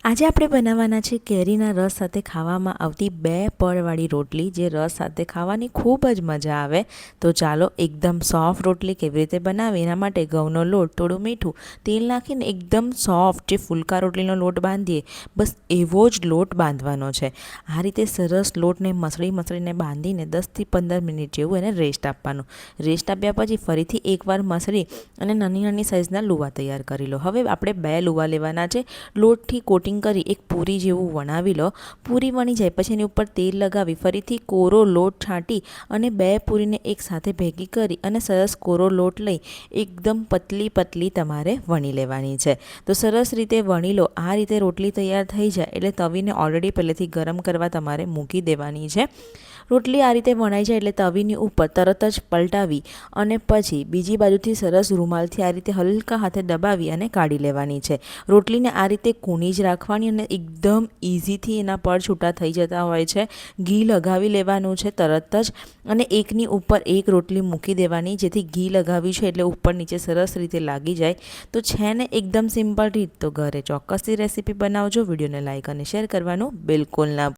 આજે આપણે બનાવવાના છે કેરીના રસ સાથે ખાવામાં આવતી 2 પળવાળી રોટલી, જે રસ સાથે ખાવાની ખૂબ જ મજા આવે। તો ચાલો એકદમ સોફ્ટ રોટલી કેવી રીતે બનાવી એના માટે ઘઉંનો લોટ, થોડું મીઠું, તેલ નાખીને એકદમ સોફ્ટ જે ફુલકા રોટલીનો લોટ બાંધીએ બસ એવો જ લોટ બાંધવાનો છે। આ રીતે સરસ લોટને મસળીને બાંધીને 10થી 15 મિનિટ જેવું એને રેસ્ટ આપવાનું। રેસ્ટ આપ્યા પછી ફરીથી એકવાર મસળી અને નાની સાઇઝના લુવા તૈયાર કરી લો। હવે આપણે 2 લુવા લેવાના છે। લોટથી કોટિંગ કરી એક પૂરી જેવું વણાવી લો। પૂરી વણી જાય પછી એની ઉપર તેલ લગાવી ફરીથી કોરો લોટ છાંટી અને 2 પૂરીને એક સાથે ભેગી કરી અને સરસ કોરો લોટ લઈ એકદમ પતલી તમારે વણી લેવાની છે। તો સરસ રીતે વણી લો। આ રીતે રોટલી તૈયાર થઈ જાય એટલે તવીને ઓલરેડી પહેલેથી ગરમ કરવા તમારે મૂકી દેવાની છે। રોટલી આ રીતે વણાઈ જાય એટલે તવીની ઉપર તરત જ પલટાવી અને પછી બીજી બાજુથી સરસ રૂમાલથી આ રીતે હલકા હાથે દબાવી અને કાઢી લેવાની છે। રોટલીને આ રીતે કૂણી જ રાખવાની અને એકદમ ઇઝીથી એના પડ છૂટા થઈ જતા હોય છે। ઘી લગાવી લેવાનું છે તરત જ અને એકની ઉપર એક રોટલી મૂકી દેવાની, જેથી ઘી લગાવ્યું છે એટલે ઉપર નીચે સરસ રીતે લાગી જાય। તો છે ને એકદમ સિમ્પલ રીત, તો ઘરે ચોક્કસથી રેસીપી બનાવજો। વિડીયોને લાઇક અને શેર કરવાનું બિલકુલ ના